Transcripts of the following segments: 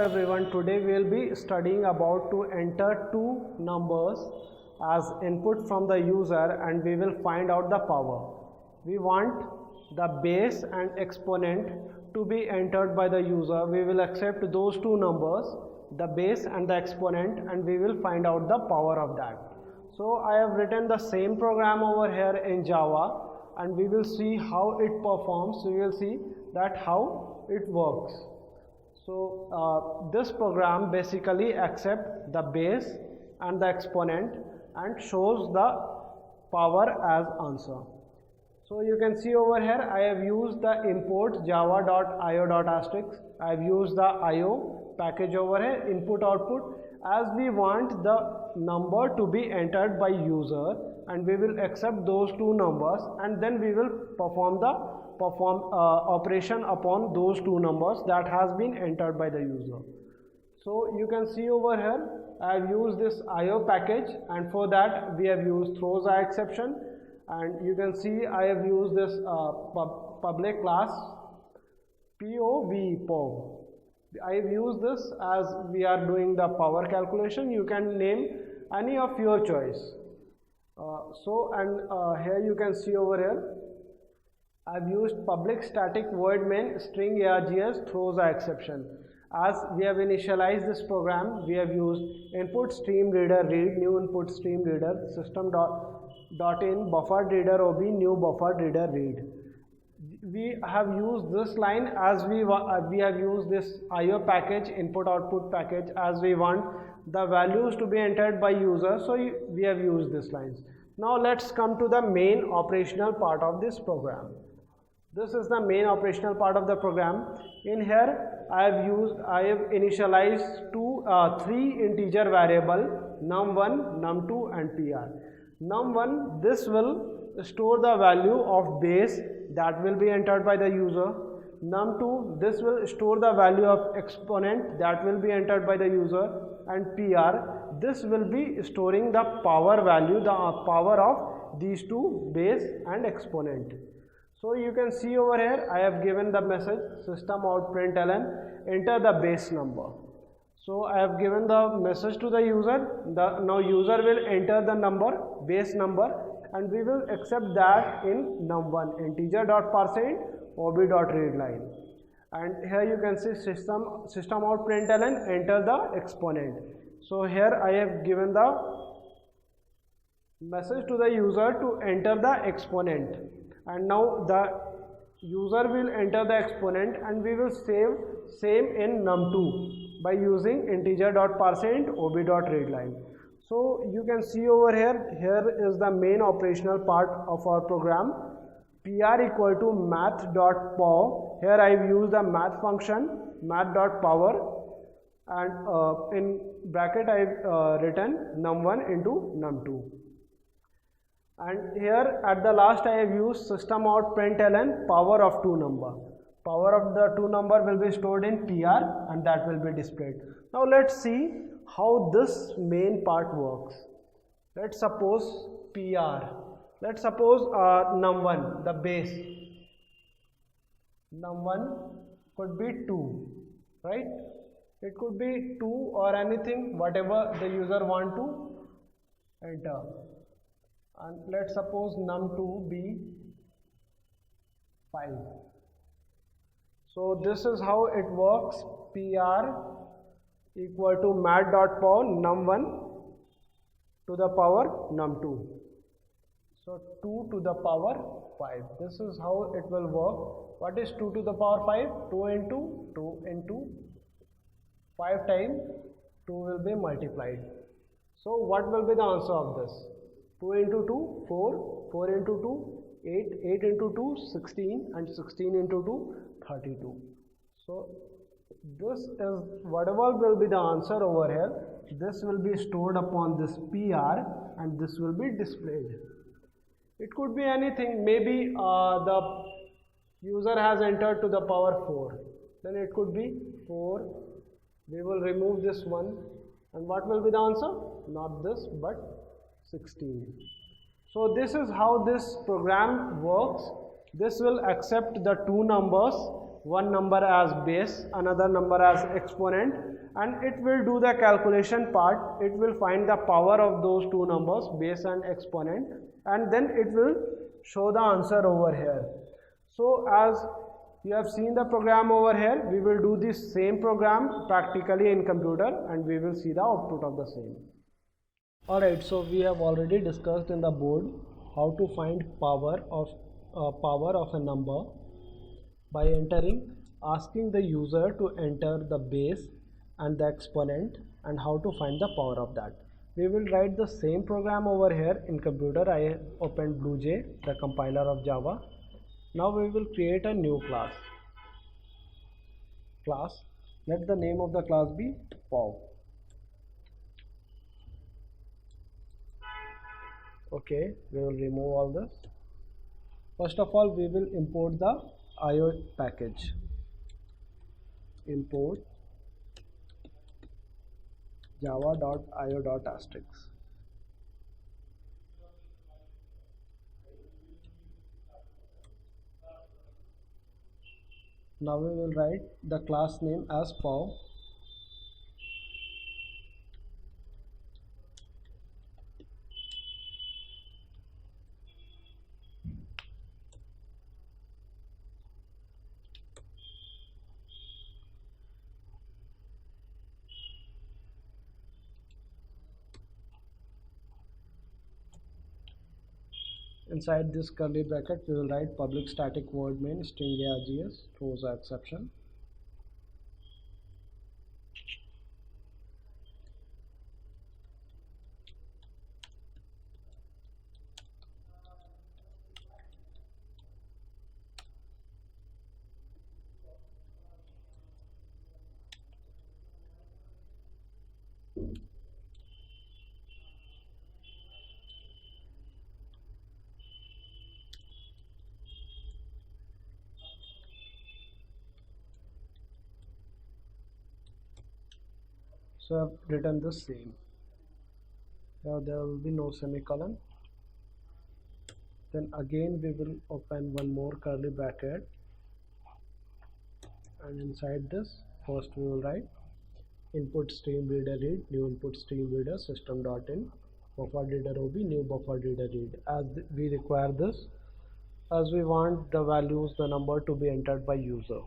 everyone. Today we will be studying about to enter two numbers as input from the user and we will find out the power. We want the base and exponent to be entered by the user. We will accept those two numbers, the base and the exponent, and we will find out the power of that. So I have written the same program over here in Java and we will see how it performs. We will see that how it works. So this program basically accepts the base and the exponent and shows the power as answer. So you can see over here I have used the import java.io.asterisk. I have used the IO package over here, input output, as we want the number to be entered by user and we will accept those two numbers and then we will perform operation upon those two numbers that has been entered by the user. So you can see over here I have used this IO package and for that we have used throws exception, and you can see I have used this public class POV. I have used this as we are doing the power calculation. You can name any of your choice. Here you can see over here I've used public static void main string args throws exception. As we have initialized this program, we have used input stream reader read, new input stream reader, system dot in buffered reader ob, new buffered reader read. We have used this line as we have used this IO package, input output package, as we want the values to be entered by user, so we have used this lines. Now let's come to the main operational part of this program. This is the main operational part of the program. In here I have initialized three integer variable num1, num2 and pr. Num1, this will store the value of base that will be entered by the user. Num2, this will store the value of exponent that will be entered by the user, and pr, this will be storing the power value, the power of these two, base and exponent. So you can see over here I have given the message system out println enter the base number. So I have given the message to the user. Now user will enter the number, base number, and we will accept that in num1 integer.parseInt ob.readline. And here you can see system out println enter the exponent. So here I have given the message to the user to enter the exponent, and now the user will enter the exponent and we will save same in num2 by using integer.parseInt ob.readline. So you can see over here is the main operational part of our program. pr equal to math.pow. Here I have used the math function math.power, and in bracket I have written num1 into num2. And here at the last I have used system out println power of two number. Power of the two number will be stored in pr and that will be displayed. Now let's see how this main part works. Let's suppose pr. Let's suppose num1, the base. Num1 could be 2, right? It could be 2 or anything, whatever the user want to enter. And let's suppose num2 be 5. So this is how it works. pr equal to mat.pow num1 to the power num2. So 2 to the power 5. This is how it will work. What is 2 to the power 5? 2 into 5 times 2 will be multiplied. So what will be the answer of this? 2 into 2, 4, 4 into 2, 8, 8 into 2, 16, and 16 into 2, 32. So this is whatever will be the answer over here. This will be stored upon this pr and this will be displayed. It could be anything. Maybe the user has entered to the power 4. Then it could be 4. We will remove this one. And what will be the answer? Not this, but 16. So this is how this program works. This will accept the two numbers one number as base, another number as exponent, and it will do the calculation part. It will find the power of those two numbers, base and exponent, and then it will show the answer over here. So as you have seen the program over here, we will do this same program practically in computer and we will see the output of the same. Alright, so we have already discussed in the board how to find power of a number by asking the user to enter the base and the exponent and how to find the power of that. We will write the same program over here in computer. I opened BlueJ, the compiler of Java. Now we will create a new class. Let the name of the class be POW. Okay, we will remove all this. First of all, we will import the IO package. Import java.io.asterisk. Now we will write the class name as POW. Inside this curly bracket, we will write public static void main string args throws an exception. So I have written the same. Now there will be no semicolon. Then again we will open one more curly bracket, and inside this first we will write input stream reader read new input stream reader system.in buffer reader ob new buffer reader read. As we require this, as we want the values, the number to be entered by user.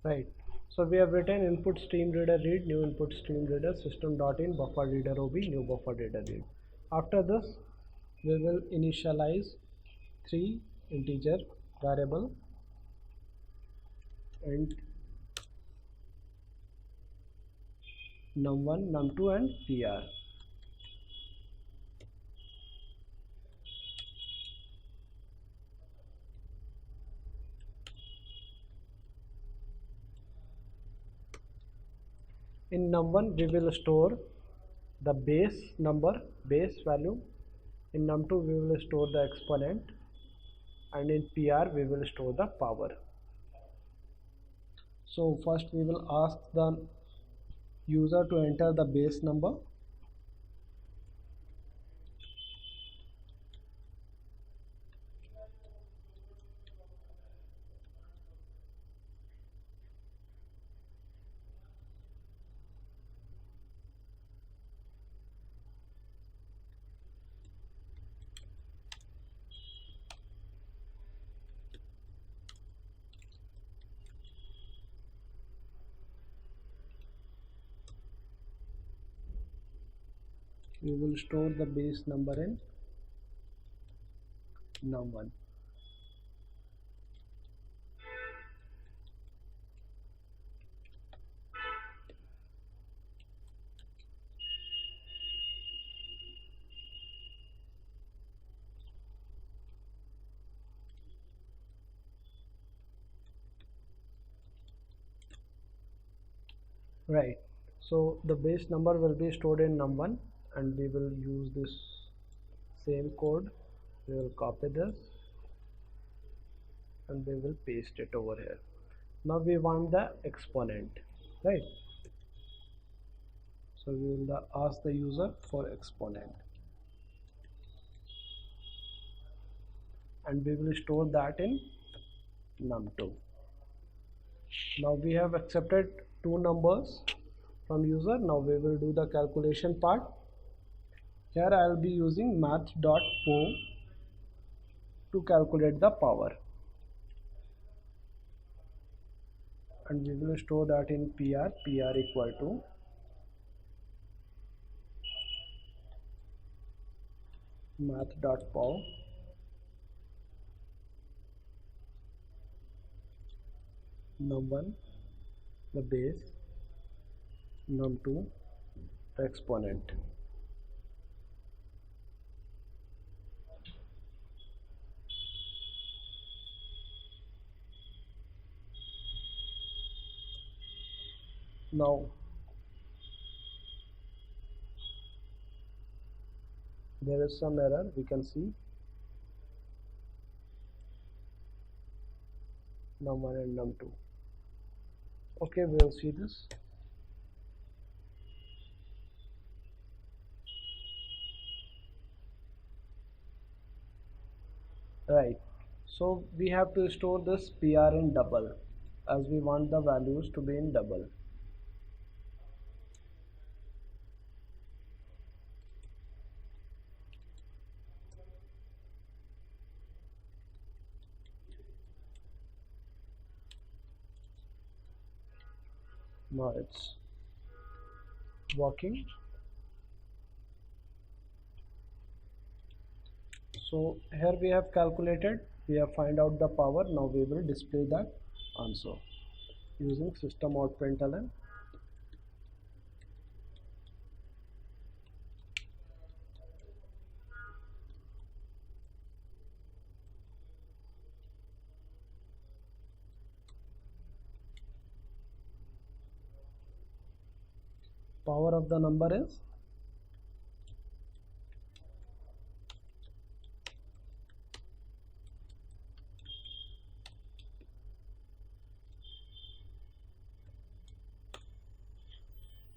Right, so we have written input stream reader read new input stream reader system.in buffer reader ob new buffer reader read. After this we will initialize three integer variable and num1 num2 and pr. In num1 we will store the base number, base value. In num2 we will store the exponent, and in pr we will store the power. So first we will ask the user to enter the base number. we will store the base number in num1. Right, so the base number will be stored in num1 and we will use this same code. We will copy this and we will paste it over here. Now we want the exponent, right? So we will ask the user for exponent and we will store that in num2. Now we have accepted two numbers from user. Now we will do the calculation part. Here I will be using math.po to calculate the power, and we will store that in pr equal to math.pow num1 the base, num2 the exponent. Now there is some error, we can see num1 and num2. Okay, we will see this. Right, so we have to store this pr in double as we want the values to be in double. Now it's working. So here we have calculated, we have find out the power. Now we will display that answer using system.out.println. Power of the number is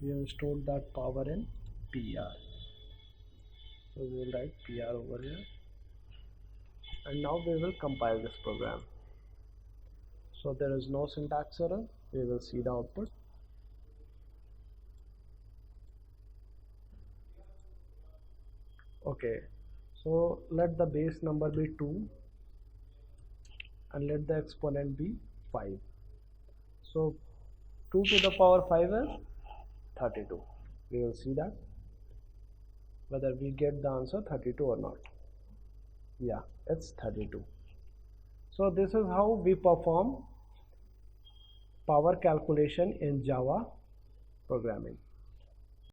we have stored that power in pr, so we will write pr over here, and now we will compile this program. So there is no syntax error. We will see the output. Okay, so let the base number be 2 and let the exponent be 5. So 2 to the power 5 is 32. We will see that whether we get the answer 32 or not. Yeah, it's 32. So this is how we perform power calculation in Java programming.